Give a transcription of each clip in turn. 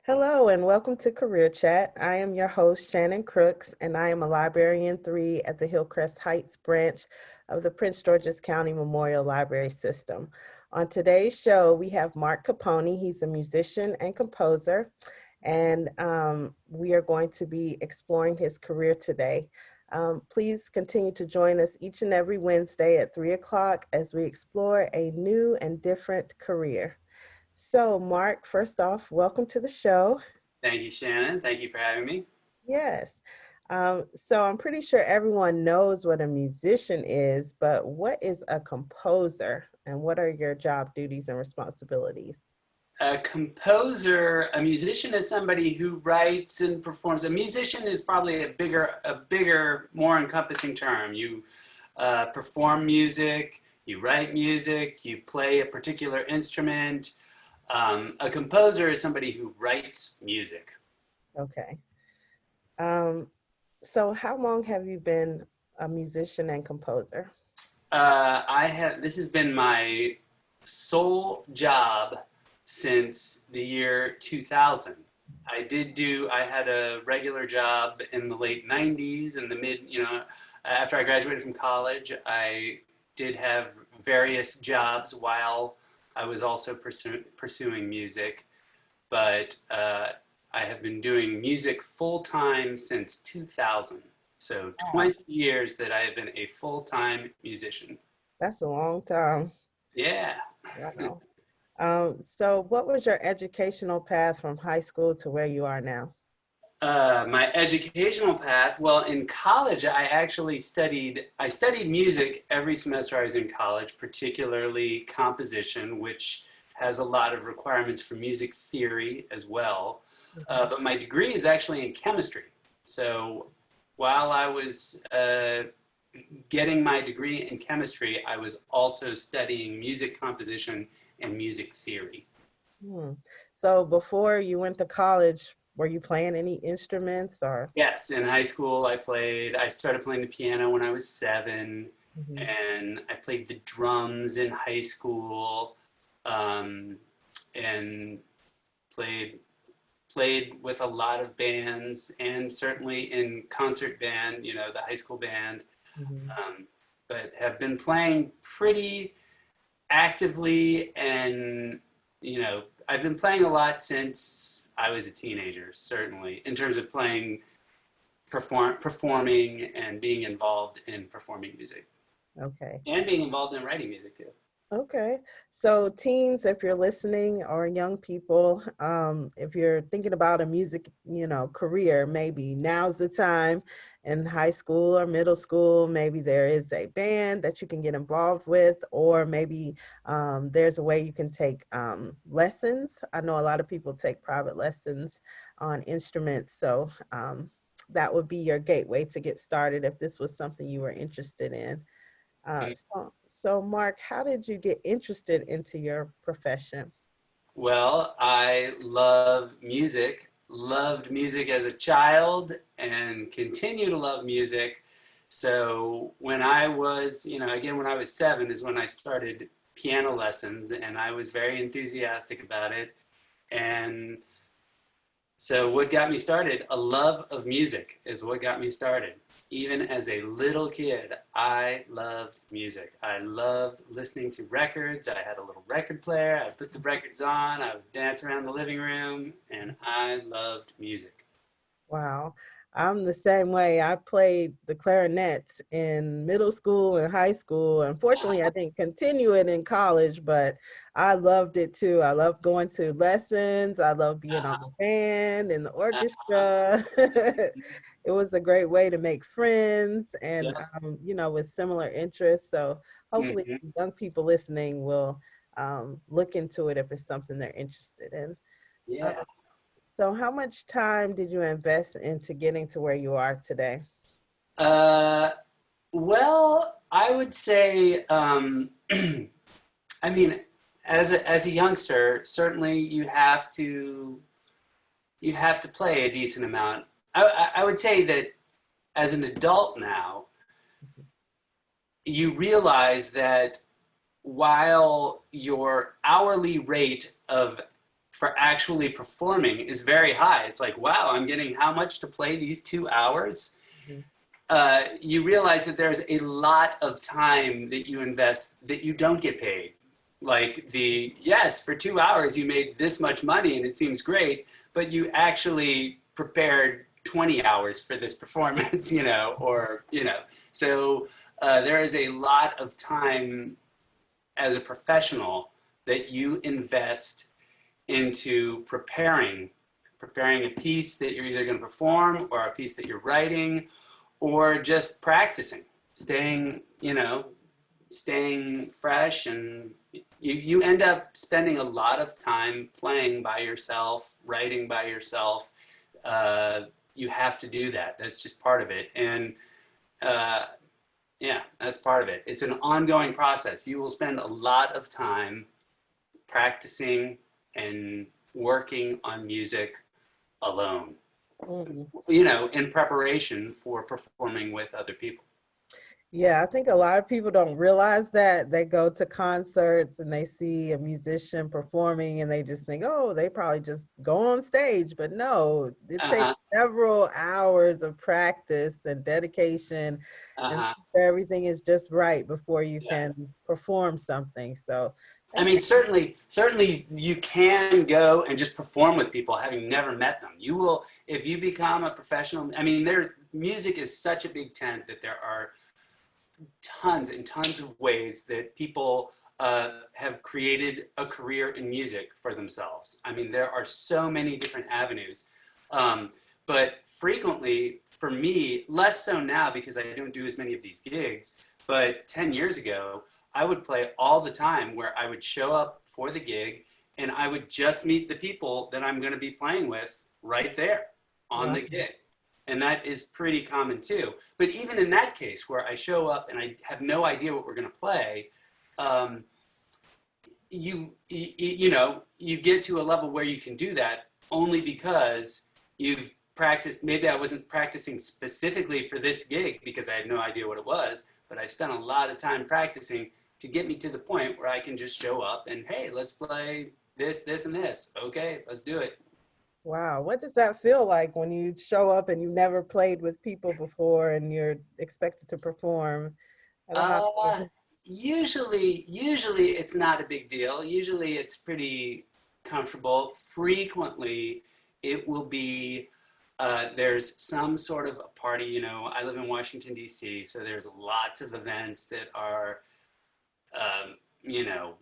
Hello and welcome to Career Chat. I am your host, Shannon Crooks, and I am a Librarian 3 at the Hillcrest Heights branch of the Prince George's County Memorial Library System. On today's show, we have Marc Capponi. He's a musician and composer, and we are going to be exploring his career today. Please continue to join us each and every Wednesday at 3 o'clock as we explore a new and different career. So, Marc, first off, welcome to the show. Thank you, Shannon. Thank you for having me. Yes. So I'm pretty sure everyone knows what a musician is, but what is a composer and what are your job duties and responsibilities? A composer, a musician is somebody who writes and performs. A musician is probably a bigger, more encompassing term. You perform music, you write music, you play a particular instrument. A composer is somebody who writes music. Okay. Um, so how long have you been a musician and composer? This has been my sole job since the year 2000. I had a regular job in the late 90s and after I graduated from college, I did have various jobs while I was also pursuing music, but I have been doing music full time since 2000. So Wow, 20 years that I have been a full-time musician. that's a long time. Yeah. Wow. So what was your educational path from high school to where you are now? My educational path, well, in college, I studied music every semester I was in college, particularly composition, which has a lot of requirements for music theory as well. Mhm. But my degree is actually in chemistry. So while I was getting my degree in chemistry, I was also studying music composition and music theory. Hmm. So before you went to college, were you playing any instruments or? Yes, in high school, I started playing the piano when I was 7, Mhm. and I played the drums in high school, um, and played played with a lot of bands, and certainly in concert band, the high school band, Mhm. um, but have been playing pretty actively, and I've been playing a lot since I was a teenager, certainly in terms of performing and being involved in performing music Okay. and being involved in writing music too. Okay. So teens, if you're listening, or young people, if you're thinking about a music, career, maybe now's the time. In high school or middle school, maybe there is a band that you can get involved with, or maybe there's a way you can take lessons. I know a lot of people take private lessons on instruments. So that would be your gateway to get started if this was something you were interested in. So Marc, how did you get interested into your profession? Well, I loved music as a child, and continue to love music. So when I was, again, when I was 7 is when I started piano lessons, and I was very enthusiastic about it. And so what got me started? A love of music is what got me started. Even as a little kid, I loved music. I loved listening to records. I had a little record player. I put the records on. I would dance around the living room, and I loved music. Wow. I'm the same way. I played the clarinet in middle school and high school. Unfortunately, I didn't continue it in college, but I loved it too. I loved going to lessons. I loved being on the band and the orchestra. It was a great way to make friends and, Yep. with similar interests. So hopefully Mhm. young people listening will look into it if it's something they're interested in. Uh, Yeah. so how much time did you invest into getting to where you are today? Uh, well, I would say, I mean, as a youngster, certainly you have to play a decent amount. I would say that as an adult now, you realize that while your hourly rate of for actually performing is very high. It's like, wow, I'm getting how much to play these 2 hours? Mhm. You realize that there's a lot of time that you invest that you don't get paid. Like yes, for 2 hours you made this much money and it seems great, but you actually prepared 20 hours for this performance, So there is a lot of time as a professional that you invest into preparing a piece that you're either going to perform or a piece that you're writing or just practicing, staying fresh, and you end up spending a lot of time playing by yourself, writing by yourself. You have to do that. That's just part of it. And yeah, that's part of it. It's an ongoing process. You will spend a lot of time practicing and working on music alone, Mhm. in preparation for performing with other people. Yeah, I think a lot of people don't realize that. They go to concerts and they see a musician performing and they just think, oh, they probably just go on stage. But no, it takes Uh-huh, several hours of practice and dedication, and uh-huh. everything is just right before you Yeah. can perform something. So I that's mean, certainly you can go and just perform with people having never met them. You will, if you become a professional, I mean, music is such a big tent that there are tons and tons of ways that people have created a career in music for themselves. I mean, there are so many different avenues. Um, but frequently, for me, less so now because I don't do as many of these gigs, but 10 years ago, I would play all the time where I would show up for the gig and I would just meet the people that I'm going to be playing with right there on wow. the gig. And that is pretty common too. But even in that case, where I show up and I have no idea what we're going to play, um, you get to a level where you can do that only because you've practiced. Maybe I wasn't practicing specifically for this gig because I had no idea what it was, but I spent a lot of time practicing to get me to the point where I can just show up and, hey, let's play this, and this. Okay, let's do it. Wow. What does that feel like when you show up and you've never played with people before and you're expected to perform? I don't know. Uh, usually it's not a big deal. Usually it's pretty comfortable. Frequently, it will be there's some sort of a party. I live in Washington D.C., so there's lots of events that are, um, you know,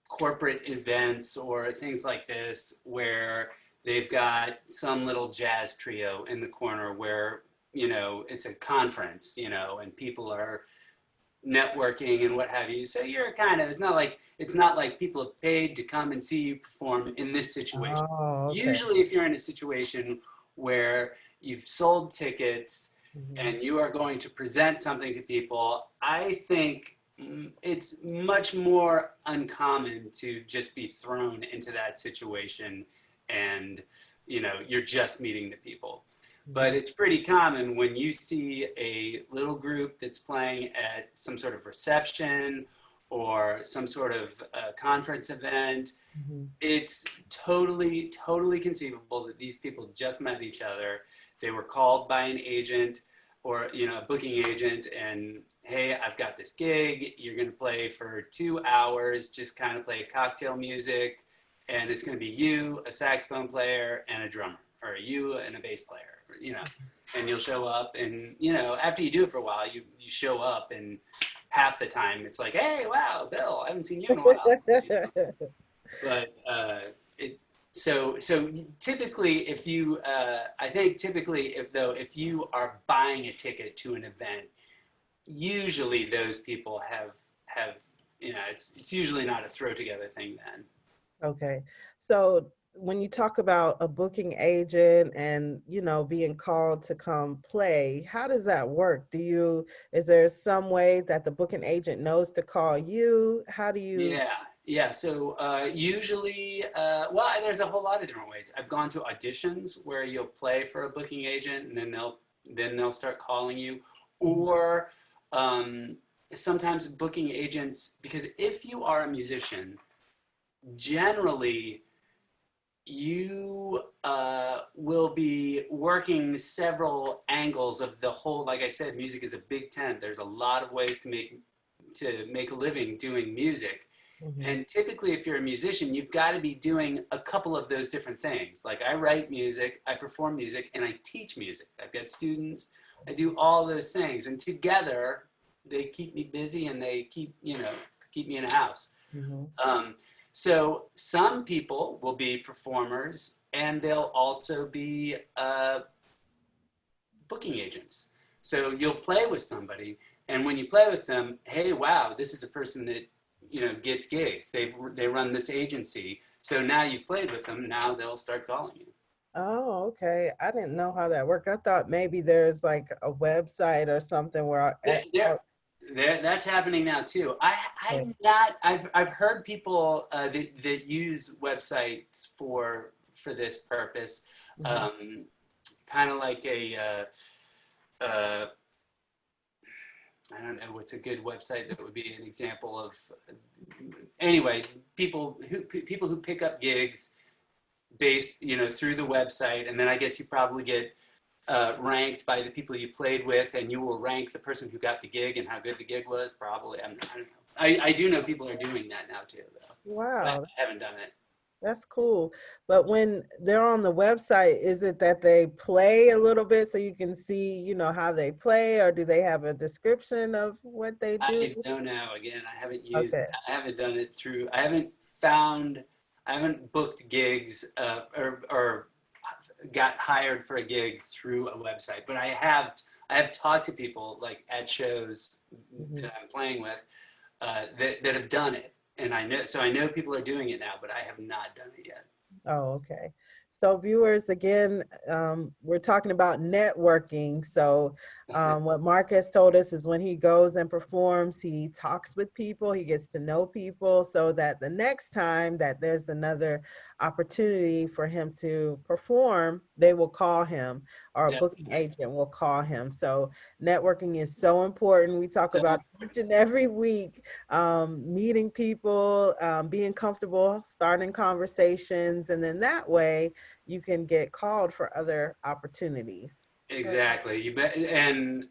corporate events or things like this where they've got some little jazz trio in the corner where it's a conference, and people are networking and what have you. So you're kind of, it's not like people have paid to come and see you perform in this situation. Oh, okay. Usually if you're in a situation where you've sold tickets Mhm. and you are going to present something to people, I think it's much more uncommon to just be thrown into that situation and you're just meeting the people. But Mhm. it's pretty common when you see a little group that's playing at some sort of reception or some sort of conference event. Mhm. It's totally conceivable that these people just met each other. They were called by an agent or a booking agent, and hey, I've got this gig. You're going to play for 2 hours, just kind of play cocktail music, and it's going to be you, a saxophone player, and a drummer, or you and a bass player. And you'll show up, and after you do it for a while, you show up, and half the time it's like, hey, wow, Bill, I haven't seen you in a while. But it so typically if you I think typically if you are buying a ticket to an event, usually those people have it's usually not a throw together thing then. Okay. So when you talk about a booking agent and, being called to come play, how does that work? Is there some way that the booking agent knows to call you? How do you? Yeah. So usually, well, there's a whole lot of different ways. I've gone to auditions where you'll play for a booking agent, and then they'll start calling you, Mhm. or um, sometimes booking agents, because if you are a musician, generally you will be working several angles of the whole. Like I said, music is a big tent. There's a lot of ways to make a living doing music. Hmm. And typically, if you're a musician, you've got to be doing a couple of those different things. Like I write music, I perform music, and I teach music. I've got students. I do all those things, and together they keep me busy and they keep me in a house. Hmm. Um, so some people will be performers, and they'll also be booking agents. So you'll play with somebody, and when you play with them, hey, wow, this is a person that gets gigs. They run this agency. So now you've played with them. Now they'll start calling you. Oh, okay. I didn't know how that worked. I thought maybe there's like a website or something where There, that's happening now too. okay. I'm not. I've heard people that use websites for this purpose. Mhm. Um, Kind of like I don't know what's a good website that would be an example of. Anyway, people who pick up gigs based through the website, and then I guess you probably get ranked by the people you played with, and you will rank the person who got the gig and how good the gig was. Probably, I don't know. I do know people are doing that now too, though. But I Wow, haven't done it. that's cool. But when they're on the website, is it that they play a little bit so you can see, how they play, or do they have a description of what they do? I don't know. Again, Okay. I haven't done it through. I haven't found. I haven't booked gigs or got hired for a gig through a website, but I have talked to people like at shows Mhm. that I'm playing with that have done it, and I know people are doing it now, but I have not done it yet. Oh, okay. So viewers, again, we're talking about networking. So what Mark has told us is when he goes and performs, he talks with people, he gets to know people so that the next time that there's another opportunity for him to perform, they will call him or a booking Definitely. agent will call him. So networking is so important. We talk So about it each and every week, meeting people, being comfortable, starting conversations, and then that way you can get called for other opportunities. So, exactly, you bet, and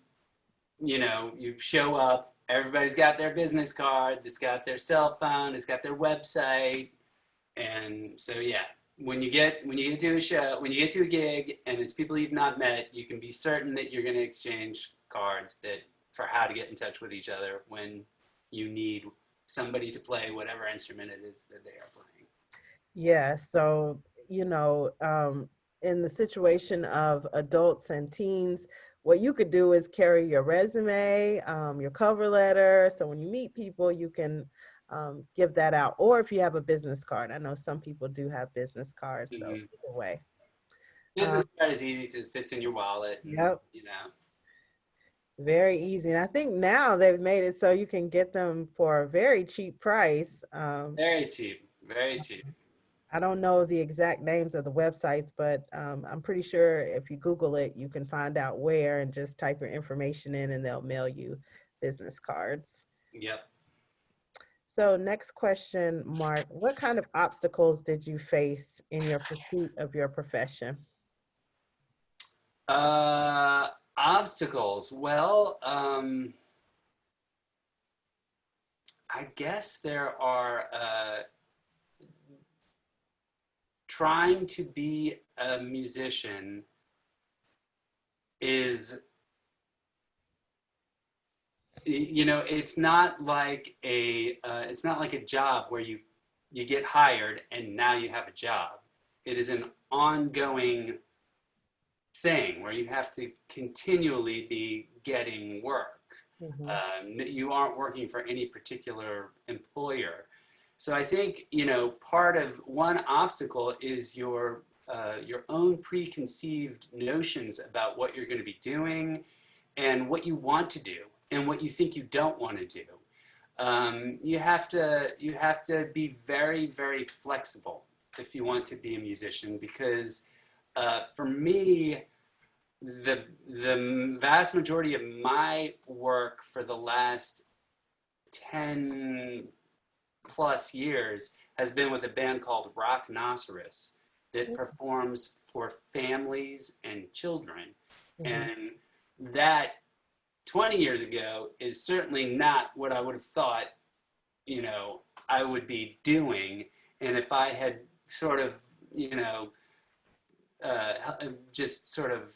you show up. Everybody's got their business card. It's got their cell phone. It's got their website. And so, yeah, when you get to a show, when you get to a gig, and it's people you've not met, you can be certain that you're going to exchange cards that for how to get in touch with each other when you need somebody to play whatever instrument it is that they are playing. yeah, so, you know, in the situation of adults and teens, what you could do is carry your resume, your cover letter. So when you meet people, you can give that out. Or if you have a business card, I know some people do have business cards. So Mm-hmm. either way. Business card is easy to fits in your wallet, and Yep. Very easy. And I think now they've made it so you can get them for a very cheap price. very cheap, very cheap. I don't know the exact names of the websites, but I'm pretty sure if you Google it, you can find out where and just type your information in and they'll mail you business cards. Yep. So, next question, Mark. What kind of obstacles did you face in your pursuit of your profession? Uh, Obstacles. Well, I guess there are trying to be a musician is it's not like a job where you get hired and now you have a job. It is an ongoing thing where you have to continually be getting work. Hmm. You aren't working for any particular employer. So I think part of one obstacle is your own preconceived notions about what you're going to be doing and what you want to do and what you think you don't want to do. You have to be very very flexible if you want to be a musician because for me the vast majority of my work for the last 10 plus years has been with a band called Rock Rhinoceros. that performs for families and children. Mm-hmm. And that 20 years ago is certainly not what I would have thought, I would be doing. And if I had sort of, you know, just sort of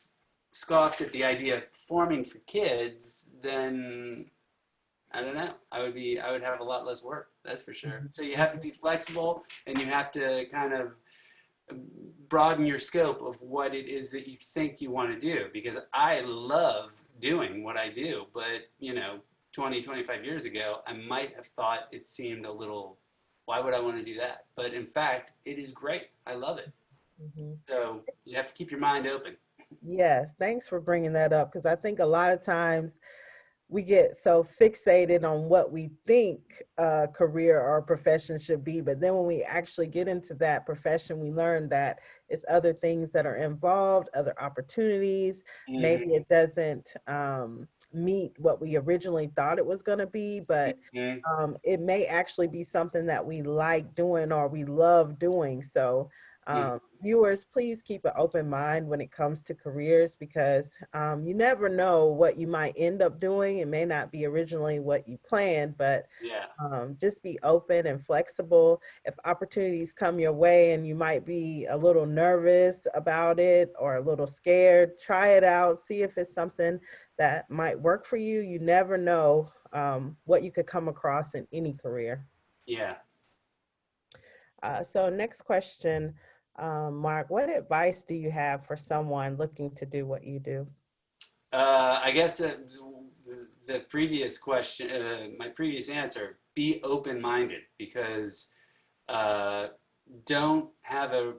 scoffed at the idea of performing for kids, then I don't know. I would have a lot less work. That's for sure. So you have to be flexible, and you have to kind of broaden your scope of what it is that you think you want to do. Because I love doing what I do, but 20, 25 years ago, I might have thought it seemed a little. Why would I want to do that? But in fact, it is great. I love it. Mm-hmm. So you have to keep your mind open. Yes, thanks for bringing that up because I think a lot of times we get so fixated on what we think a career or a profession should be, but then when we actually get into that profession, we learn that it's other things that are involved, other opportunities. Maybe Mm-hmm. it doesn't meet what we originally thought it was going to be, but Mm-hmm. it may actually be something that we like doing or we love doing. So viewers, please keep an open mind when it comes to careers because you never know what you might end up doing. It may not be originally what you planned, but Yeah. just be open and flexible. If opportunities come your way and you might be a little nervous about it or a little scared, try it out, see if it's something that might work for you. You never know what you could come across in any career. Yeah. So next question, Mark, what advice do you have for someone looking to do what you do? I guess the previous question, my previous answer, be open-minded because uh, don't have a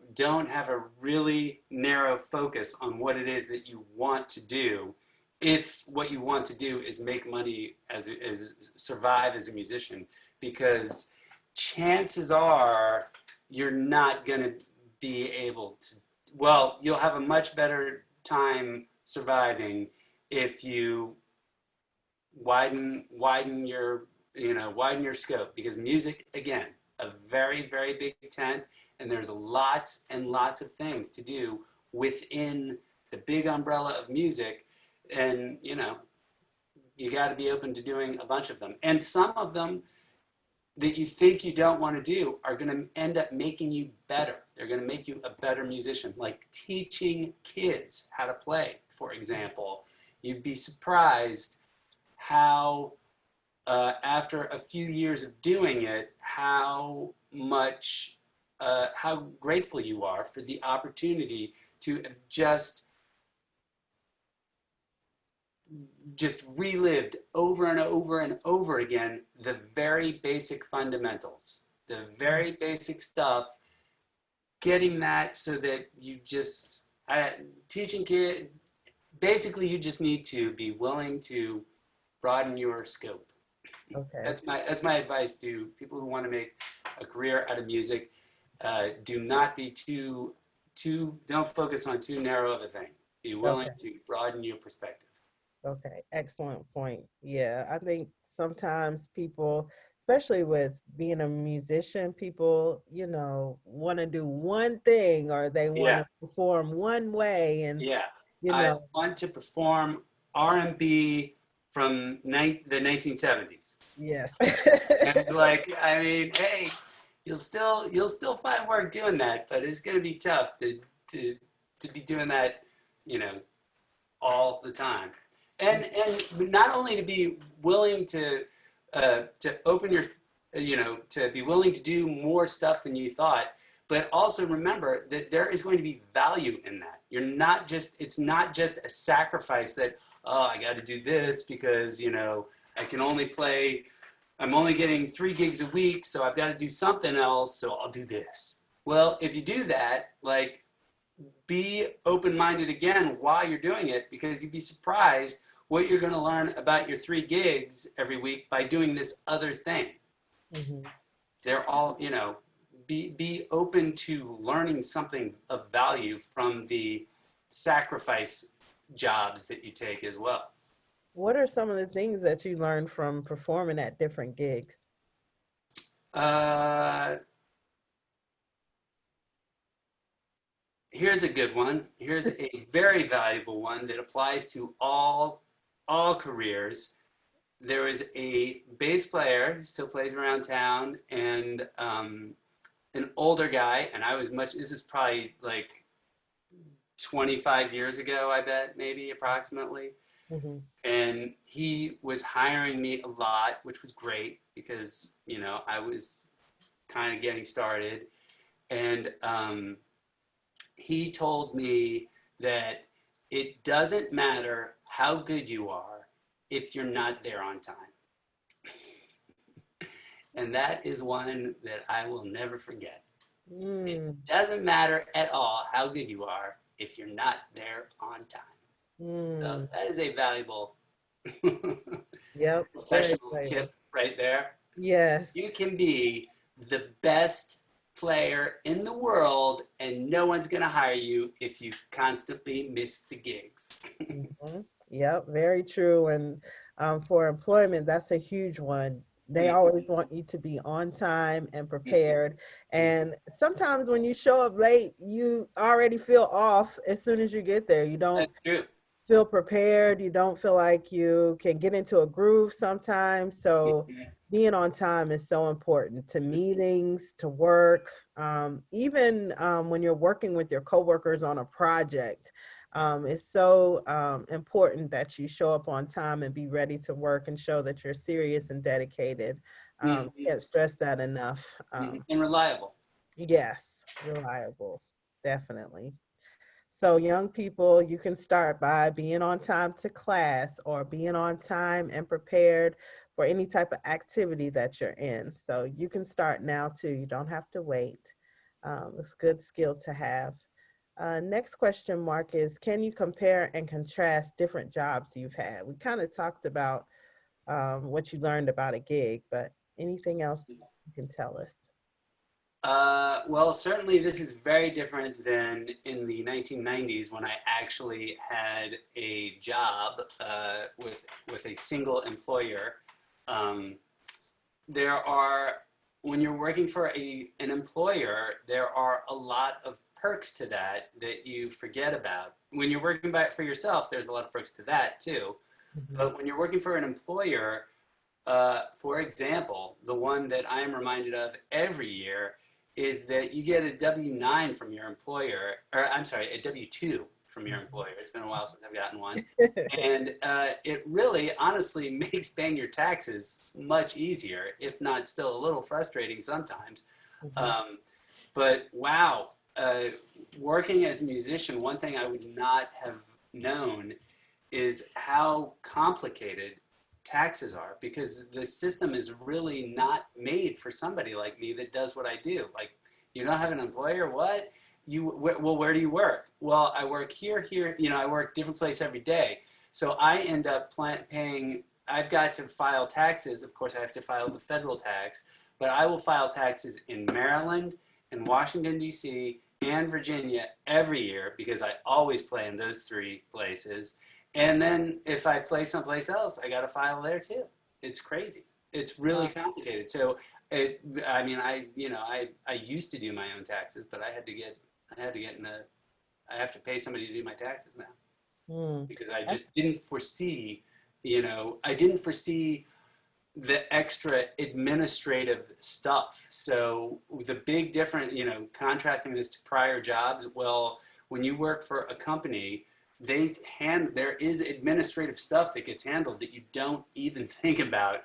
really narrow focus on what it is that you want to do. If what you want to do is make money as survive as a musician, because chances are you're not going to be able to. Well, you'll have a much better time surviving if you widen your scope, because music, again, a very, very big tent, and there's lots and lots of things to do within the big umbrella of music. And you got to be open to doing a bunch of them, and some of them that you think you don't want to do are going to end up making you better. They're going to make you a better musician, like teaching kids how to play, for example. You'd be surprised how, after a few years of doing it, how grateful you are for the opportunity to have just relived over and over and over again the very basic fundamentals, the very basic stuff, getting that so that teaching kids, basically you just need to be willing to broaden your scope. Okay. That's my advice to people who want to make a career out of music. Do not be too don't focus on too narrow of a thing. Be willing Okay. to broaden your perspective. Okay. Excellent point. Yeah. I think sometimes people, especially with being a musician, people, want to do one thing or they want Yeah, to perform one way. And, yeah. you I know, want to perform R&B from the 1970s. yes. And like, I mean, hey, you'll still find work doing that, but it's going to be tough to to be doing that, you know, all the time. And not only to be willing to open your, to be willing to do more stuff than you thought, but also remember that there is going to be value in that. It's not just a sacrifice that, oh, I got to do this because, I can only play, I'm only getting 3 gigs a week, so I've got to do something else, so I'll do this. Well, if you do that, like, be open-minded again while you're doing it, because you'd be surprised what you're going to learn about your 3 gigs every week by doing this other thing. Mhm. They're all, be open to learning something of value from the sacrifice jobs that you take as well. What are some of the things that you learned from performing at different gigs? Uh, here's a good one. Here's a very valuable one that applies to all careers. There is a bass player who still plays around town, and an older guy, and I was much. This is probably like 25 years ago, I bet, maybe approximately. Hmm. And he was hiring me a lot, which was great because I was kind of getting started. And he told me that it doesn't matter how good you are if you're not there on time. And that is one that I will never forget. It Mm, doesn't matter at all how good you are if you're not there on time. So mm. that is a valuable Yep, very professional valuable. tip right there. Yes. You can be the best player in the world and no one's going to hire you if you constantly miss the gigs. Mhm. Yep, very true. And for employment, that's a huge one. They always want you to be on time and prepared. And sometimes when you show up late, you already feel off as soon as you get there. You don't That's true. feel prepared. You don't feel like you can get into a groove sometimes. So being on time is so important to meetings, to work, even when you're working with your coworkers on a project. It's so important that you show up on time and be ready to work and show that you're serious and dedicated. Can't stress that enough. And reliable. Yes, reliable, definitely. So, young people, you can start by being on time to class or being on time and prepared for any type of activity that you're in. So, you can start now too. You don't have to wait. It's a good skill to have. Next question, Mark, is can you compare and contrast different jobs you've had? We kind of talked about what you learned about a gig, but anything else you can tell us? Well, certainly this is very different than in the 1990s when I actually had a job with a single employer. Um, there are when you're working for an employer, there are a lot of perks to that that you forget about. When you're working by for yourself, there's a lot of perks to that too. Mhm. But when you're working for an employer, for example, the one that I am reminded of every year is that you get a W-9 from your employer, or I'm sorry, a W-2 from your employer. It's been a while since I've gotten one. And it really, honestly, makes paying your taxes much easier, if not still a little frustrating sometimes. Mhm. Um, but wow, working as a musician, one thing I would not have known is how complicated taxes are because the system is really not made for somebody like me that does what I do. Like, you don't have an employer? What? Well, where do you work? Well, I work here. I work different place every day. So I end up paying. I've got to file taxes. Of course, I have to file the federal tax, but I will file taxes in Maryland and Washington D.C. and Virginia every year because I always play in those three places. And then if I play someplace else, I got to file there too. It's crazy. It's really Wow. complicated. So I mean, I used to do my own taxes, but I had to get in a, I have to pay somebody to do my taxes now Mm. because I That's just didn't foresee, I didn't foresee the extra administrative stuff. So the big difference, contrasting this to prior jobs, well, when you work for a company, there is administrative stuff that gets handled that you don't even think about.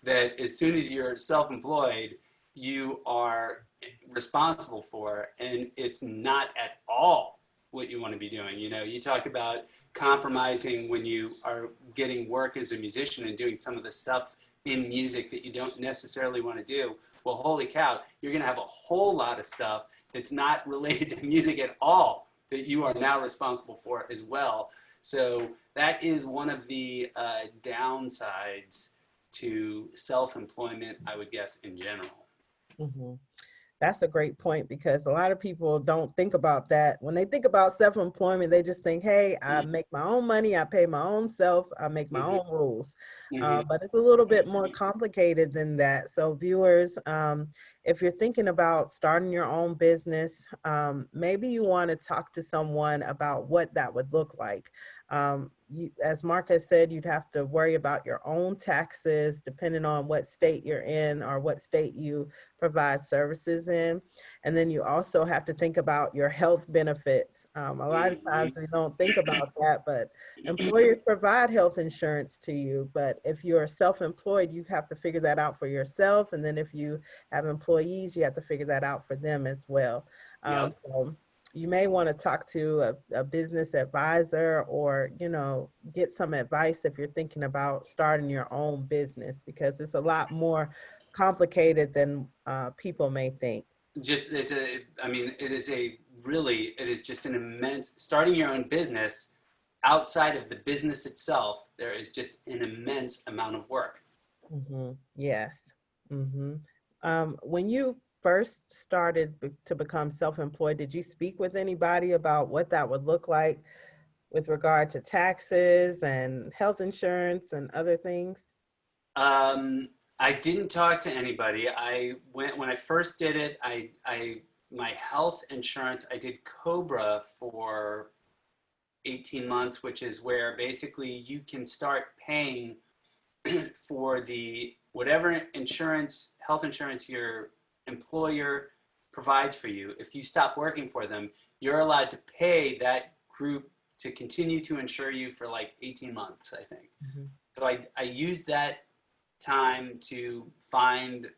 That as soon as you're self-employed, you are responsible for, and it's not at all what you want to be doing. You talk about compromising when you are getting work as a musician and doing some of the stuff in music that you don't necessarily want to do. Well, holy cow, you're going to have a whole lot of stuff that's not related to music at all that you are now responsible for as well. So that is one of the downsides to self-employment, I would guess, in general. mhm. That's a great point because a lot of people don't think about that. When they think about self-employment, they just think, hey, I make my own money, I pay my own self, I make my Hmm. own rules. Hmm. But it's a little bit more complicated than that. So, viewers, if you're thinking about starting your own business, maybe you want to talk to someone about what that would look like. As Mark has said, you'd have to worry about your own taxes depending on what state you're in or what state you provide services in. And then you also have to think about your health benefits. A lot of times we don't think about that, but employers provide health insurance to you. But if you're self-employed, you have to figure that out for yourself. And then if you have employees, you have to figure that out for them as well. Yep. So you may want to talk to a business advisor or, get some advice if you're thinking about starting your own business because it's a lot more complicated than people may think. Just it's a, I mean, it is a really, it is just an immense, starting your own business outside of the business itself, there is just an immense amount of work. Yes. hmm when you first started to become self-employed, did you speak with anybody about what that would look like with regard to taxes and health insurance and other things? Um, I didn't talk to anybody. I went when I first did it. My health insurance. I did Cobra for 18 months, which is where basically you can start paying for the whatever insurance, health insurance your employer provides for you. If you stop working for them, you're allowed to pay that group to continue to insure you for like 18 months, I think. Mhm. So I used that time to find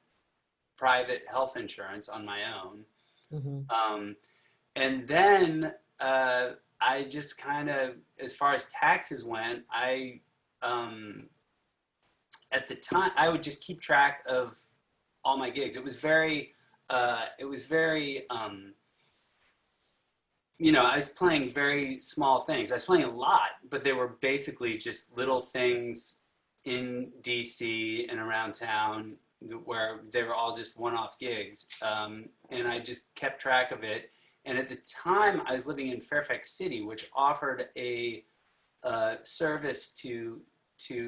private health insurance on my own. Mhm. Um, and then I just kind of, as far as taxes went, um, at the time, I would just keep track of all my gigs. It was very, I was playing very small things. I was playing a lot, but they were basically just little things in DC and around town where they were all just one-off gigs. And I just kept track of it. And at the time, I was living in Fairfax City, which offered a service to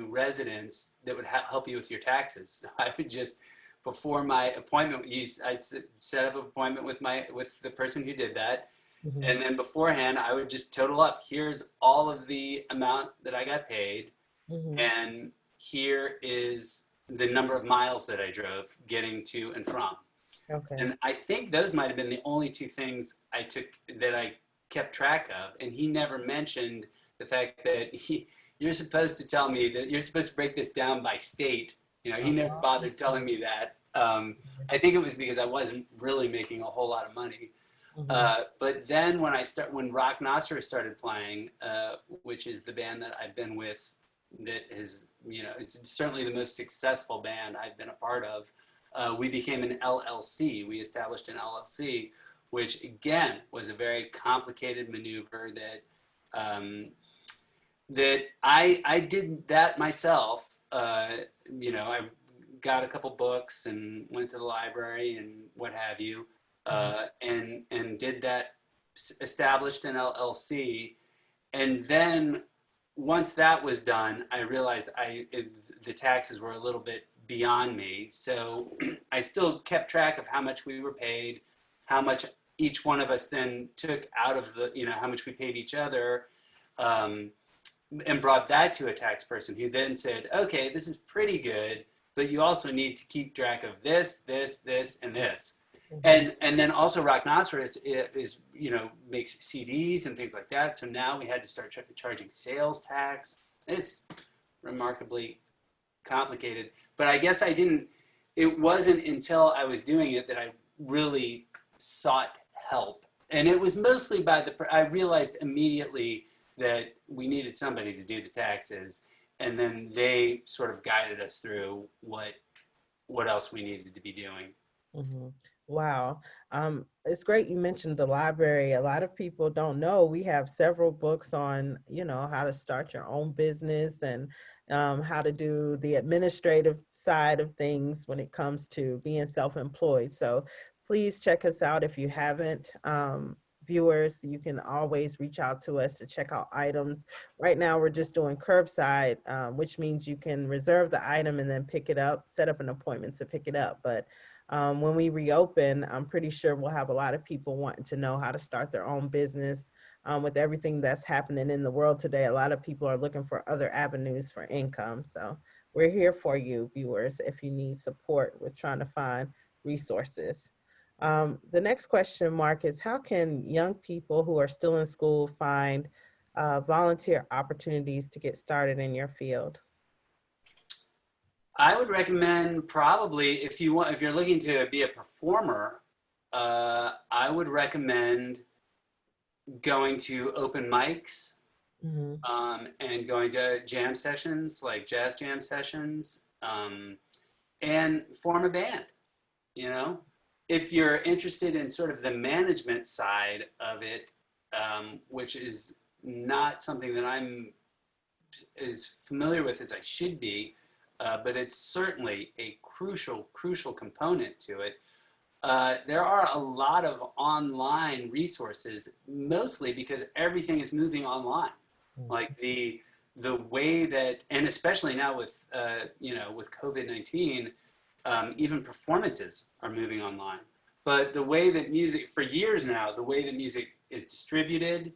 residents that would help you with your taxes. So I would just before my appointment, I set up an appointment with the person who did that, Mhm. and then beforehand, I would just total up. Here's all of the amount that I got paid, Mhm. and here is the number of miles that I drove getting to and from. Okay. And I think those might have been the only two things I kept track of. And he never mentioned the fact that you're supposed to tell me that you're supposed to break this down by state. He never Uh-huh. bothered telling me that. I think it was because I wasn't really making a whole lot of money. Mhm. But then when Rock Nasser started playing, which is the band that I've been with, that is, it's certainly the most successful band I've been a part of. We became an LLC. We established an LLC, which again was a very complicated maneuver that I did that myself. I got a couple books and went to the library and what have you, Mhm. and did that. Established an LLC, and then once that was done, I realized the taxes were a little bit beyond me. So I still kept track of how much we were paid, how much each one of us then took out of how much we paid each other, um, and brought that to a tax person who then said, okay, this is pretty good, but you also need to keep track of this, this, this, and this. Mhm. And then also Rock Nasser is makes CDs and things like that. So now we had to start charging sales tax. It's remarkably complicated. But I guess I didn't. It wasn't until I was doing it that I really sought help, and it was mostly by I realized immediately that we needed somebody to do the taxes, and then they sort of guided us through what else we needed to be doing. Mhm. Wow. It's great you mentioned the library. A lot of people don't know we have several books on, how to start your own business and how to do the administrative side of things when it comes to being self-employed. So please check us out if you haven't. Viewers, you can always reach out to us to check out items. Right now, we're just doing curbside, which means you can reserve the item and then pick it up, set up an appointment to pick it up. But when we reopen, I'm pretty sure we'll have a lot of people wanting to know how to start their own business. With everything that's happening in the world today, a lot of people are looking for other avenues for income. So we're here for you, viewers, if you need support with trying to find resources. The next question, Mark, is how can young people who are still in school find volunteer opportunities to get started in your field? I would recommend probably if you're looking to be a performer, I would recommend going to open mics, Mhm. and going to jam sessions like jazz jam sessions, and form a band. You know, if you're interested in sort of the management side of it, which is not something that I'm as familiar with as I should be, but it's certainly a crucial component to it. There are a lot of online resources, mostly because everything is moving online. Like the way that, and especially now with with COVID-19, even performances are moving online. But the way that music, for years now, the way that music is distributed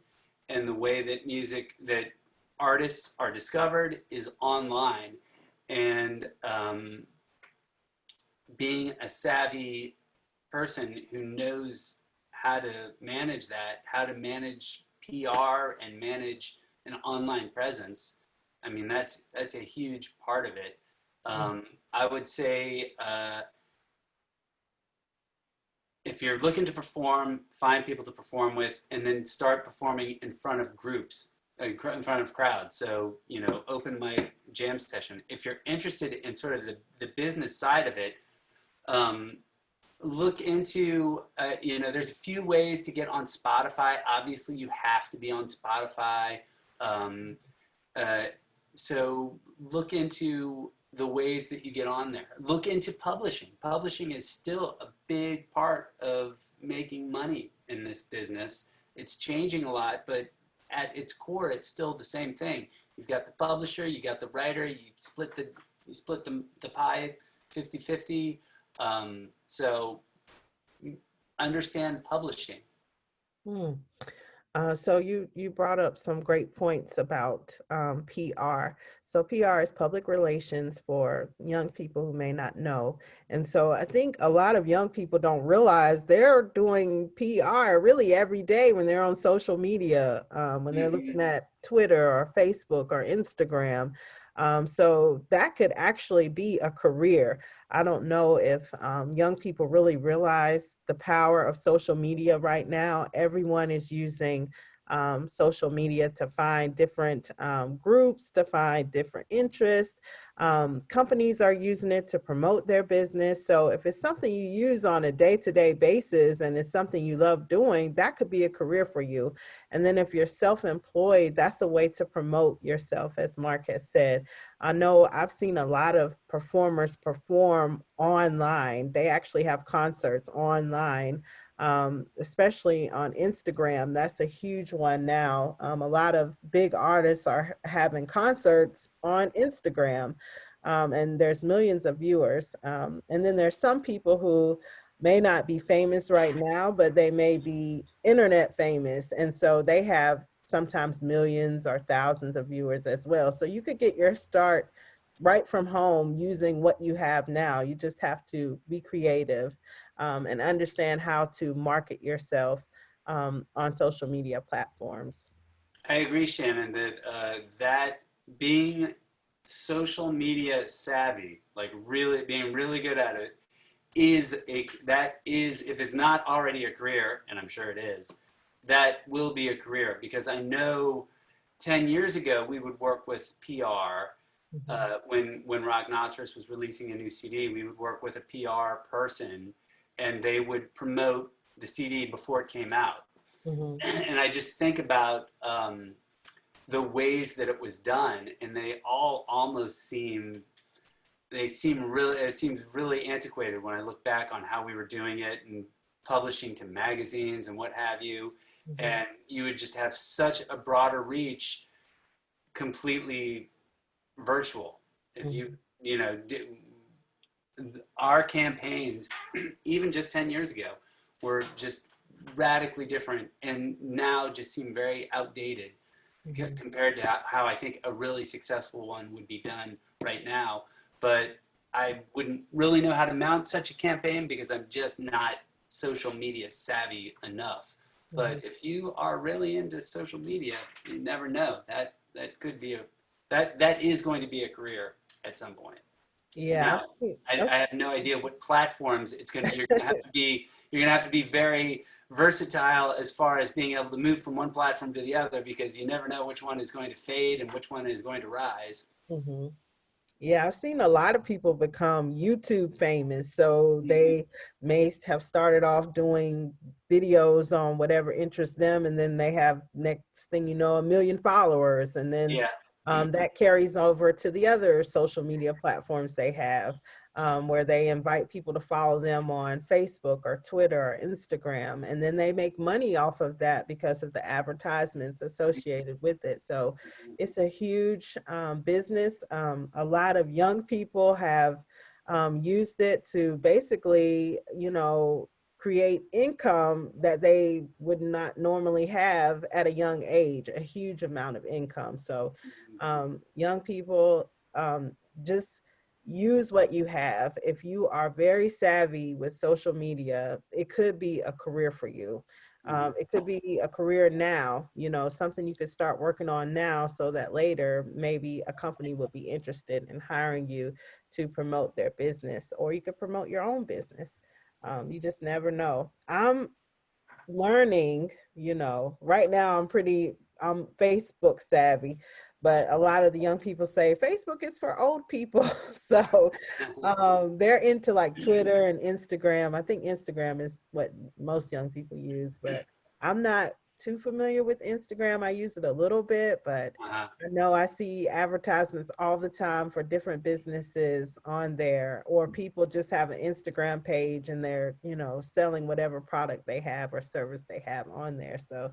and the way that artists are discovered is online. And being a savvy person who knows how to manage that, how to manage PR and manage an online presence, I mean, that's a huge part of it. I would say if you're looking to perform, find people to perform with, and then start performing in front of groups, in front of crowds. So, open mic, jam session. If you're interested in sort of the business side of it, look into, there's a few ways to get on Spotify. Obviously, you have to be on Spotify. Uh, so look into the ways that you get on there. Look into publishing. Publishing is still a big part of making money in this business. It's changing a lot, but at its core, it's still the same thing. You've got the publisher, you got the writer, you split the pie 50-50. So understand publishing. Hmm. So you brought up some great points about PR. So PR is public relations for young people who may not know. And so I think a lot of young people don't realize they're doing PR really every day when they're on social media, when they're looking Mm-hmm. at Twitter or Facebook or Instagram. So that could actually be a career. I don't know if young people really realize the power of social media right now. Everyone is using social media to find different groups, to find different interests. Companies are using it to promote their business. So if it's something you use on a day-to-day basis and it's something you love doing, that could be a career for you. And then if you're self-employed, that's a way to promote yourself, as Mark has said. I know I've seen a lot of performers perform online. They actually have concerts online, especially on Instagram. That's a huge one now. A lot of big artists are having concerts on Instagram, and there's millions of viewers. And then there's some people who may not be famous right now, but they may be internet famous. And so they have sometimes millions or thousands of viewers as well. So you could get your start right from home using what you have now. You just have to be creative and understand how to market yourself on social media platforms. I agree, Shannon, that that being social media savvy, like really being really good at it, that is, if it's not already a career, and I'm sure it is, that will be a career, because I know 10 years ago we would work with PR. Mhm. When Rock Nosferous was releasing a new CD, we would work with a PR person, and they would promote the CD before it came out. Mhm. And I just think about the ways that it was done, and they all almost seem really, it seems really antiquated when I look back on how we were doing it, and publishing to magazines and what have you. Mhm. And you would just have such a broader reach, completely virtual. If you, Mhm. you know, our campaigns, even just 10 years ago, were just radically different and now just seem very outdated Mhm. compared to how I think a really successful one would be done right now. But I wouldn't really know how to mount such a campaign because I'm just not social media savvy enough. Mhm. But if you are really into social media, you never know. That could be that is going to be a career at some point. Yeah, Now, I have no idea what platforms it's gonna. You're gonna have to be very versatile as far as being able to move from one platform to the other because you never know which one is going to fade and which one is going to rise. Mhm. Yeah, I've seen a lot of people become YouTube famous. So Mhm. they may have started off doing videos on whatever interests them, and then they have, next thing you know, 1 million followers. And then Yeah. that carries over to the other social media platforms they have, where they invite people to follow them on Facebook or Twitter or Instagram. And then they make money off of that because of the advertisements associated with it. So it's a huge business. A lot of young people have used it to basically, create income that they would not normally have at a young age, a huge amount of income. So young people, just use what you have. If you are very savvy with social media, it could be a career for you. It could be a career now, something you could start working on now so that later maybe a company would be interested in hiring you to promote their business, or you could promote your own business. You just never know. I'm learning, right now I'm Facebook savvy, but a lot of the young people say Facebook is for old people. So they're into like Twitter and Instagram. I think Instagram is what most young people use, but I'm not too familiar with Instagram. I use it a little bit, but Uh-huh. I know I see advertisements all the time for different businesses on there, or people just have an Instagram page and they're, selling whatever product they have or service they have on there. So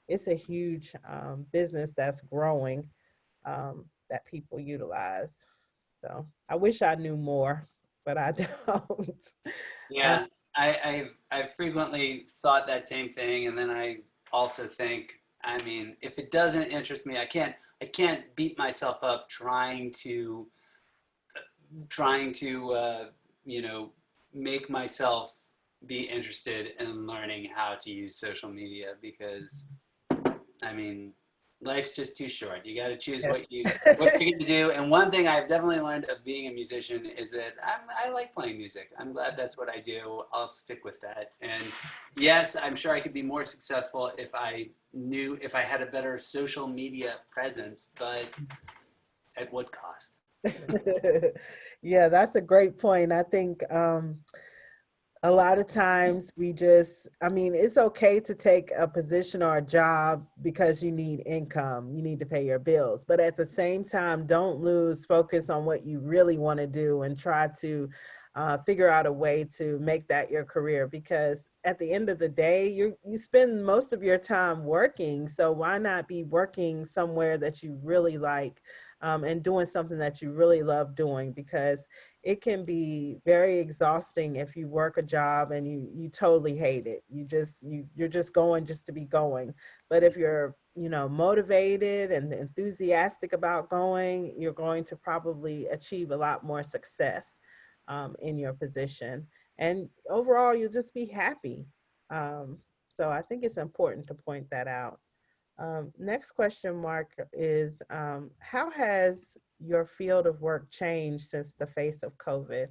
it's a huge business that's growing, that people utilize. So I wish I knew more, but I don't. Uh, Yeah, I've frequently thought that same thing, and then I also think, I mean, if it doesn't interest me, I can't beat myself up trying to you know make myself be interested in learning how to use social media because I mean, life's just too short. You got to choose yes. what you're going to do. And one thing I've definitely learned of being a musician is that I like playing music. I'm glad that's what I do. I'll stick with that. And yes, I'm sure I could be more successful if I had a better social media presence, but at what cost? Yeah, that's a great point. I think a lot of times I mean, it's okay to take a position or a job because you need income, you need to pay your bills, but at the same time, don't lose focus on what you really want to do and try to figure out a way to make that your career, because at the end of the day, you spend most of your time working, so why not be working somewhere that you really like, and doing something that you really love doing, because it can be very exhausting if you work a job and you totally hate it. You're just going just to be going. But if you're, motivated and enthusiastic about going, you're going to probably achieve a lot more success in your position. And overall, you'll just be happy. So I think it's important to point that out. Next question, Mark, is how has your field of work changed since the face of COVID?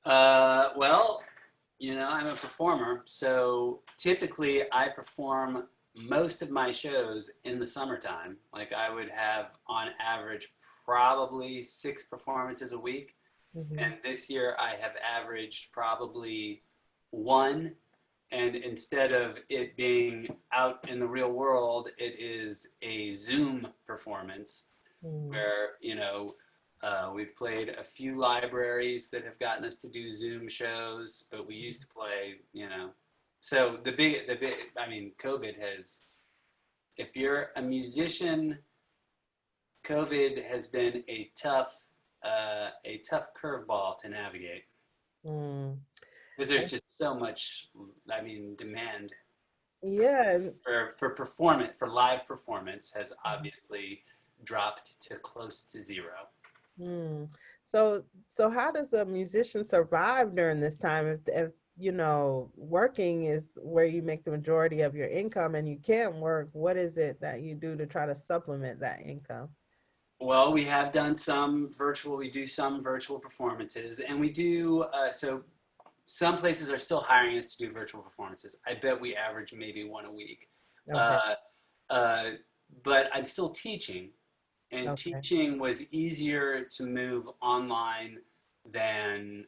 Well, I'm a performer, so typically I perform most of my shows in the summertime. Like I would have on average probably 6 performances a week. Hmm. And this year I have averaged probably one. And instead of it being out in the real world, it is a Zoom performance Mm. where, We've played a few libraries that have gotten us to do Zoom shows, but we used to play, you know. So I mean, COVID has, if you're a musician, COVID has been a tough curveball to navigate Mm. because there's just so much, I mean, demand Yeah. for live performance has obviously dropped to close to zero. Mm. So how does a musician survive during this time if you know working is where you make the majority of your income and you can't work, what is it that you do to try to supplement that income? Well, we do some virtual performances, and we do, so some places are still hiring us to do virtual performances. I bet we average maybe one a week. Okay. Uh, uh, but I'm still teaching, and Okay. teaching was easier to move online than,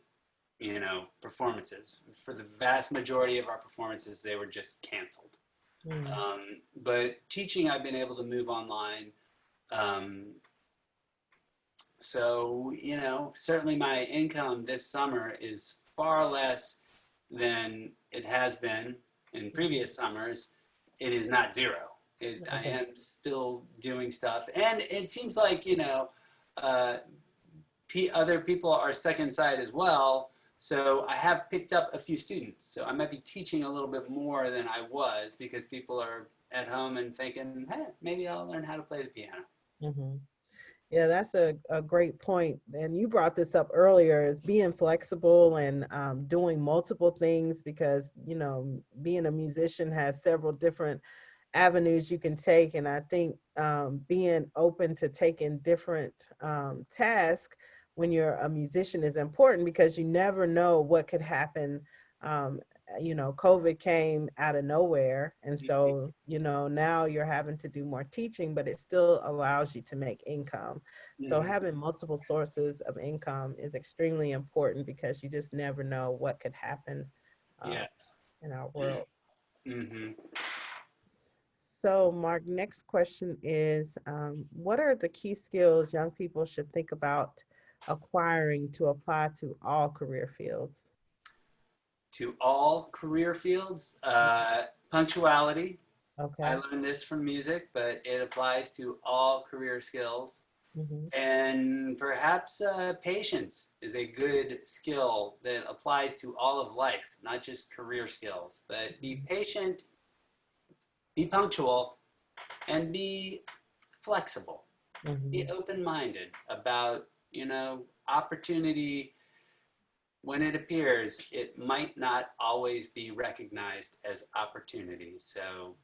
you know, performances. For the vast majority of our performances, they were just canceled. Mm. But teaching, I've been able to move online. Um, so, you know, certainly my income this summer is far less than it has been in previous summers. It is not zero. I Okay. am still doing stuff. And it seems like, you know, uh, other people are stuck inside as well. So I have picked up a few students. So I might be teaching a little bit more than I was because people are at home and thinking, hey, maybe I'll learn how to play the piano. Hmm. Yeah, that's a great point. And you brought this up earlier is being flexible and doing multiple things because, you know, being a musician has several different avenues you can take. And I think being open to taking different tasks when you're a musician is important because you never know what could happen. Um, you know, COVID came out of nowhere. And so, you know, now you're having to do more teaching, but it still allows you to make income. So Mm-hmm. having multiple sources of income is extremely important because you just never know what could happen uh, Yeah. in our world. Mm-hmm. So, Mark, next question is what are the key skills young people should think about acquiring to apply to all career fields? To all career fields, punctuality. I Okay. learned this from music, but it applies to all career skills. Hmm. And perhaps patience is a good skill that applies to all of life, not just career skills. But be patient, be punctual, and be flexible. Be Hmm. open-minded about, you know, opportunity. When it appears, it might not always be recognized as opportunity. So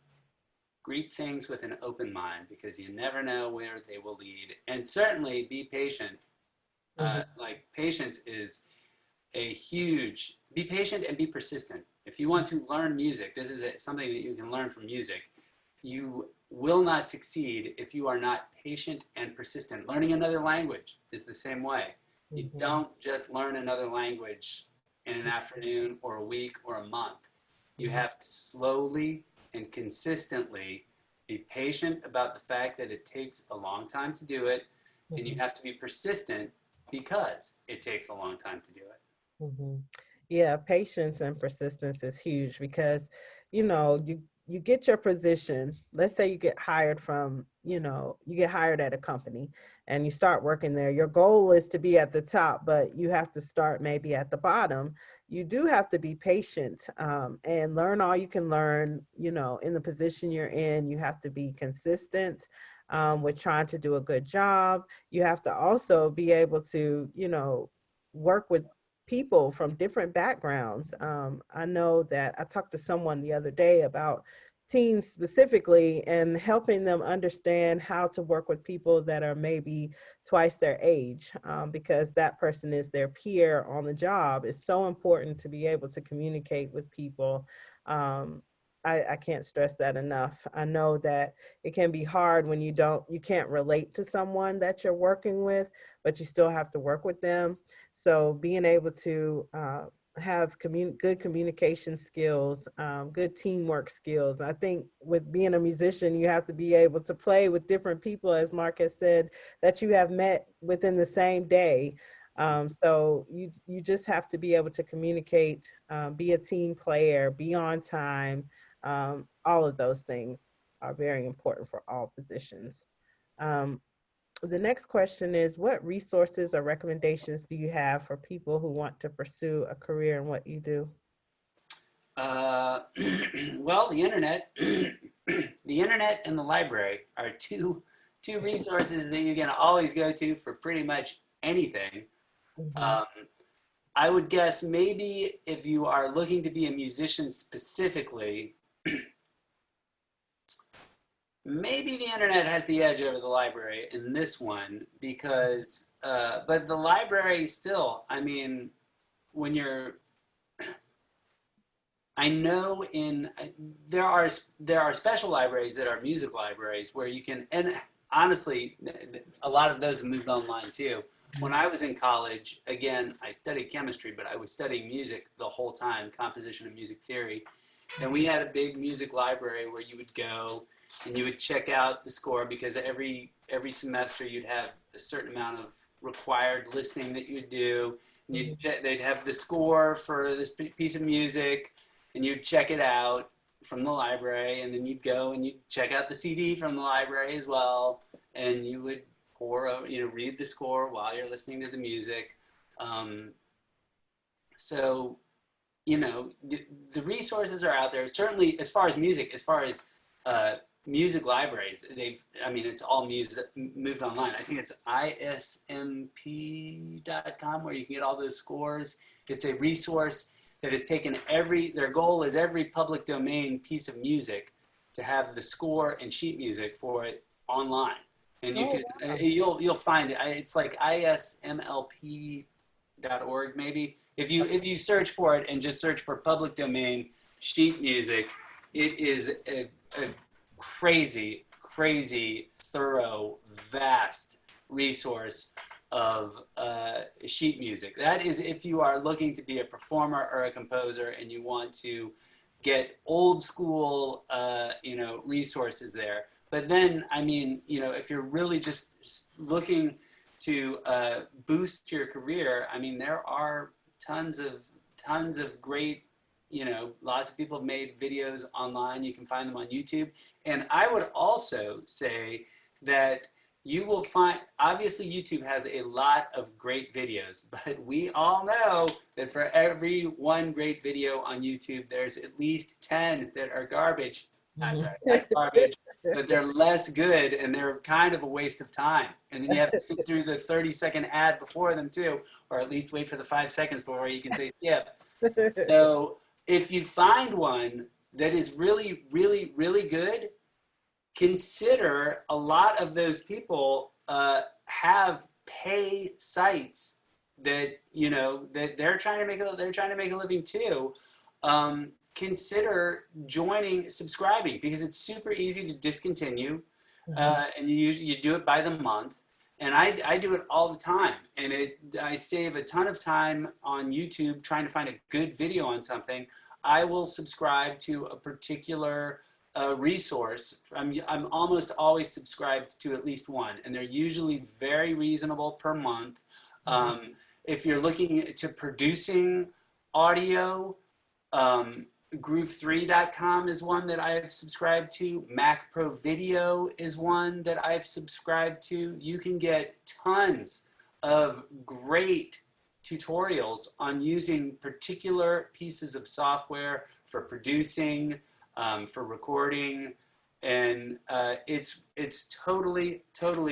greet things with an open mind because you never know where they will lead. And certainly be patient. Hmm. Like patience is be patient and be persistent. If you want to learn music, this is something that you can learn from music. You will not succeed if you are not patient and persistent. Learning another language is the same way. You Hmm. don't just learn another language in an afternoon or a week or a month. You Hmm. have to slowly and consistently be patient about the fact that it takes a long time to do it, and you Hmm. have to be persistent because it takes a long time to do it. Hmm. Yeah, patience and persistence is huge because, you know, you get your position. Let's say you get hired from, you know, you get hired at a company and you start working there. Your goal is to be at the top, but you have to start maybe at the bottom. You do have to be patient and learn all you can learn. You know, in the position you're in, you have to be consistent with trying to do a good job. You have to also be able to, you know, work with people from different backgrounds. I know that I talked to someone the other day about teens specifically and helping them understand how to work with people that are maybe twice their age because that person is their peer on the job. It's so important to be able to communicate with people. Um, I can't stress that enough. I know that it can be hard when you can't relate to someone that you're working with, but you still have to work with them. So being able to have good communication skills, good teamwork skills. I think with being a musician, you have to be able to play with different people, as Mark has said, that you have met within the same day. So you just have to be able to communicate, be a team player, be on time. All of those things are very important for all positions. Um, the next question is, what resources or recommendations do you have for people who want to pursue a career in what you do? Uh, well, the internet, the internet and the library are two resources that you can always go to for pretty much anything. Hmm. Um, I would guess maybe if you are looking to be a musician specifically, maybe the internet has the edge over the library in this one because, but the library still, I mean, when you're I know in there are special libraries that are music libraries where you can, and honestly, a lot of those have moved online too. When I was in college, again, I studied chemistry, but I was studying music the whole time, composition and music theory. And we had a big music library where you would go and you would check out the score because every semester you'd have a certain amount of required listening that you would do. And they'd have the score for this piece of music and you'd check it out from the library, and then you'd go and you'd check out the CD from the library as well, and you would read the score while you're listening to the music. Um, so, the resources are out there. Certainly, as far as music, as far as music libraries, I mean, it's all music moved online. I think it's ismp.com where you can get all those scores. It's a resource that has taken their goal is every public domain piece of music to have the score and sheet music for it online. And you Oh, could, wow. you'll find it. It's like ismlp.org maybe. If you search for it and just search for public domain sheet music, it is a crazy, crazy, thorough, vast resource of sheet music. That is if you are looking to be a performer or a composer and you want to get old school, resources there. But then, I mean, if you're really just looking to boost your career, I mean, there are tons of great, lots of people have made videos online. You can find them on YouTube. And I would also say that you will find, obviously YouTube has a lot of great videos, but we all know that for every one great video on YouTube, there's at least 10 that are garbage. I'm Mhm. sorry, not garbage, but they're less good and they're kind of a waste of time. And then you have to sit through the 30-second ad before them too, or at least wait for the 5 seconds before you can say skip. So if you find one that is really, really, really good, consider a lot of those people have pay sites that that they're trying to make a living too. Consider subscribing because it's super easy to discontinue, Mhm. and you do it by the month. And I do it all the time, and I save a ton of time on YouTube trying to find a good video on something. I will subscribe to a particular resource. I'm almost always subscribed to at least one, and they're usually very reasonable per month. Mhm. If you're looking to producing audio, um, groove3.com is one that I've subscribed to. Mac Pro Video is one that I've subscribed to. You can get tons of great tutorials on using particular pieces of software for producing, for recording, and it's totally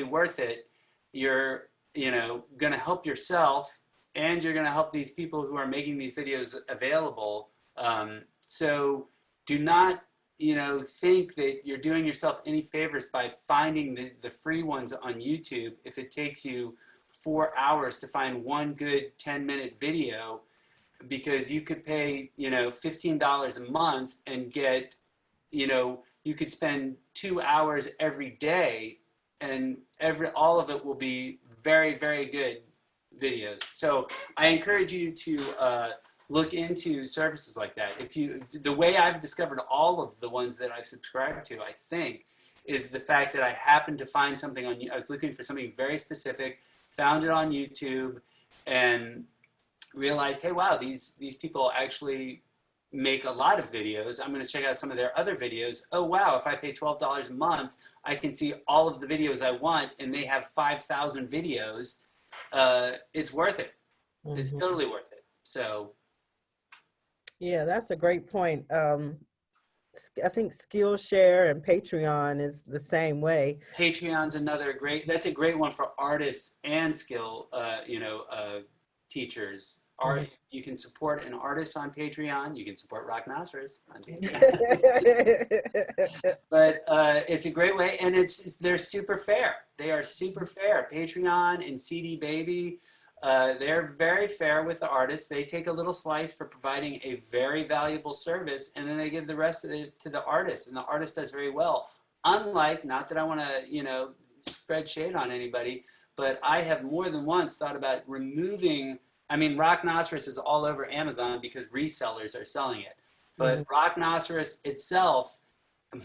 worth it. You're going to help yourself, and you're going to help these people who are making these videos available. So do not think that you're doing yourself any favors by finding the free ones on YouTube if it takes you 4 hours to find one good 10-minute video, because you could pay $15 a month and get you could spend 2 hours every day, and all of it will be very, very good videos. So I encourage you to look into services like that. The way I've discovered all of the ones that I've subscribed to, I think, is the fact that I happened to find something I was looking for something very specific, found it on YouTube, and realized, hey, wow, these people actually make a lot of videos. I'm going to check out some of their other videos. Oh, wow, if I pay $12 a month, I can see all of the videos I want, and they have 5,000 videos. It's worth it. It's Mhm. totally worth it. So, Yeah, that's a great point. I think Skillshare and Patreon is the same way. Patreon's that's a great one for artists and teachers. Mhm. You can support an artist on Patreon. You can support Rock Nosferous on Patreon. But it's a great way, and they're super fair. They are super fair. Patreon and CD Baby, they're very fair with the artists. They take a little slice for providing a very valuable service, and then they give the rest of it to the artist, and the artist does very well. Unlike, not that I want to, spread shade on anybody, but I have more than once thought about removing. I mean, Rock Nosferous is all over Amazon because resellers are selling it. But Mhm. Rock Nosferous itself,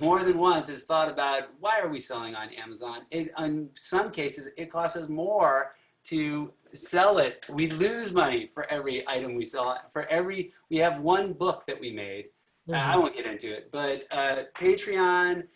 more than once, has thought about, why are we selling on Amazon? In some cases, it costs us more to sell it. We lose money for every item we sell. We have one book that we made. I Mhm. won't get into it, but Patreon,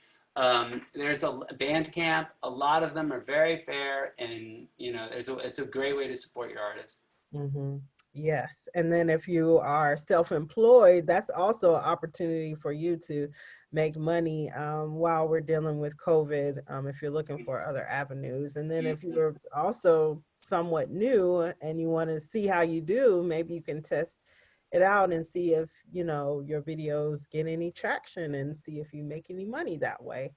there's a Bandcamp. A lot of them are very fair, and it's a great way to support your artist. Mhm. Yes. And then if you are self-employed, that's also an opportunity for you to make money while we're dealing with COVID, if you're looking for other avenues. And then if Mm-hmm. you're also somewhat new and you want to see how you do, maybe you can test it out and see if, your videos get any traction and see if you make any money that way.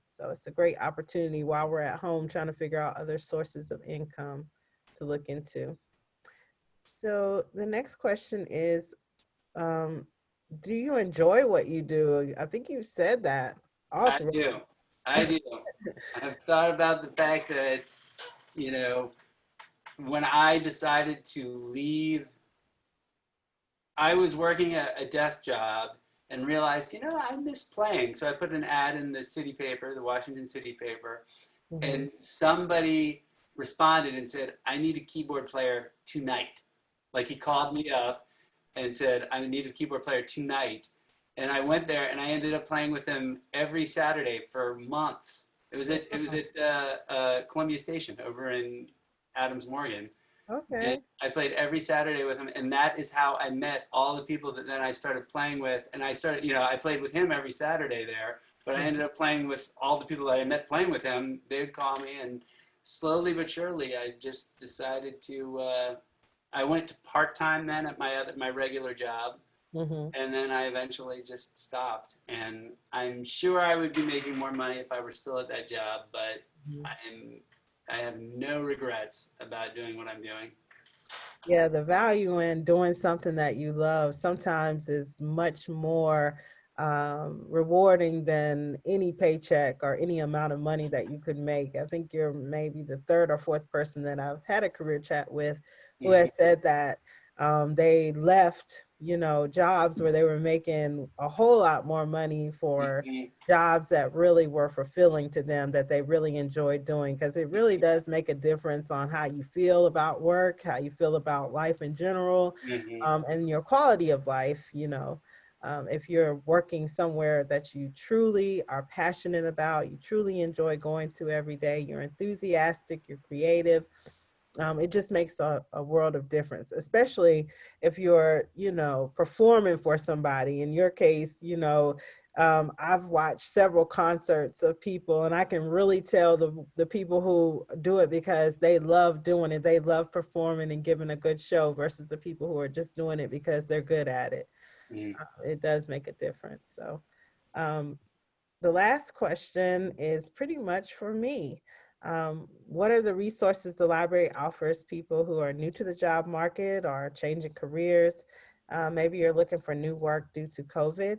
So it's a great opportunity while we're at home trying to figure out other sources of income to look into. So the next question is, um, do you enjoy what you do? I think you said that all I through. do. I do. I've thought about the fact that, you know, when I decided to leave, I was working a desk job and realized, I miss playing. So I put an ad in the city paper, the Washington City paper, Hmm. and somebody responded and said, I need a keyboard player tonight. Like he called me up and said, I need a keyboard player tonight. And I went there and I ended up playing with him every Saturday for months. It was at Columbia Station over in Adams Morgan. And Okay. I played every Saturday with him, and that is how I met all the people that then I started playing with. And I played with him every Saturday there, but I ended up playing with all the people that I met playing with him. They'd call me, and slowly but surely, I just decided to. I went to part time then at my regular job, Mm-hmm. and then I eventually just stopped. And I'm sure I would be making more money if I were still at that job, but Hmm. I have no regrets about doing what I'm doing. Yeah, the value in doing something that you love sometimes is much more rewarding than any paycheck or any amount of money that you could make. I think you're maybe the third or fourth person that I've had a career chat with who Mm-hmm. has said that they left, jobs where they were making a whole lot more money for Mm-hmm. jobs that really were fulfilling to them, that they really enjoyed doing, because it really does make a difference on how you feel about work, how you feel about life in general, Mm-hmm. and your quality of life. If you're working somewhere that you truly are passionate about, you truly enjoy going to every day, you're enthusiastic, you're creative, it just makes a world of difference, especially if you're, performing for somebody. In your case, I've watched several concerts of people, and I can really tell the people who do it because they love doing it. They love performing and giving a good show versus the people who are just doing it because they're good at it. Mm-hmm. It does make a difference. So, um, the last question is pretty much for me. What are the resources the library offers people who are new to the job market or changing careers? Maybe you're looking for new work due to COVID.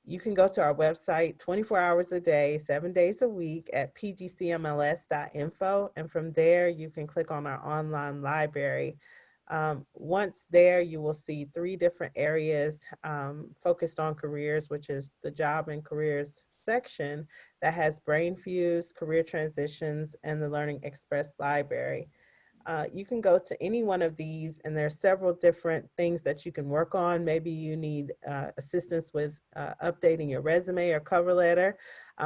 You can go to our website 24 hours a day, 7 days a week at pgcmls.info. And from there, you can click on our online library. Once there, you will see three different areas focused on careers, which is the job and careers section that has Brain Fuse, career transitions, and the Learning Express library. You can go to any one of these, and there's several different things that you can work on. Maybe you need assistance with updating your resume or cover letter.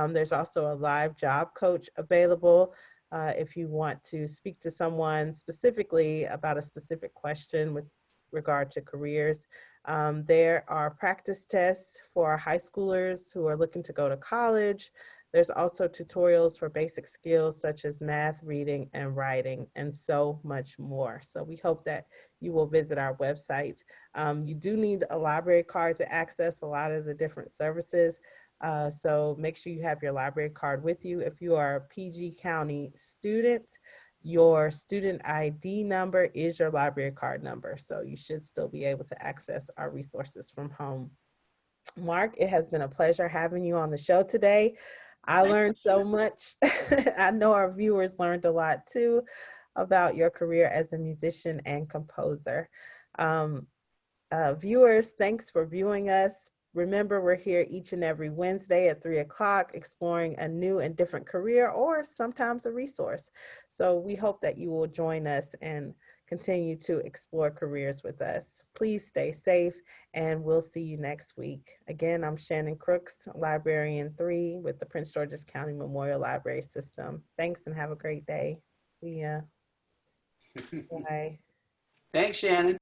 There's also a live job coach available if you want to speak to someone specifically about a specific question with regard to careers. There are practice tests for high schoolers who are looking to go to college. There's also tutorials for basic skills such as math, reading, and writing, and so much more. So we hope that you will visit our website. You do need a library card to access a lot of the different services. So make sure you have your library card with you. If you are a PG County student, your student ID number is your library card number. So you should still be able to access our resources from home. Marc, it has been a pleasure having you on the show today. I Thank learned so much. I know our viewers learned a lot too about your career as a musician and composer. Um, Viewers, thanks for viewing us. Remember, we're here each and every Wednesday at 3 o'clock, exploring a new and different career or sometimes a resource. So we hope that you will join us and continue to explore careers with us. Please stay safe, and we'll see you next week. Again, I'm Shannon Crooks, Librarian 3 with the Prince George's County Memorial Library System. Thanks and have a great day. See ya. you. Bye. Thanks, Shannon.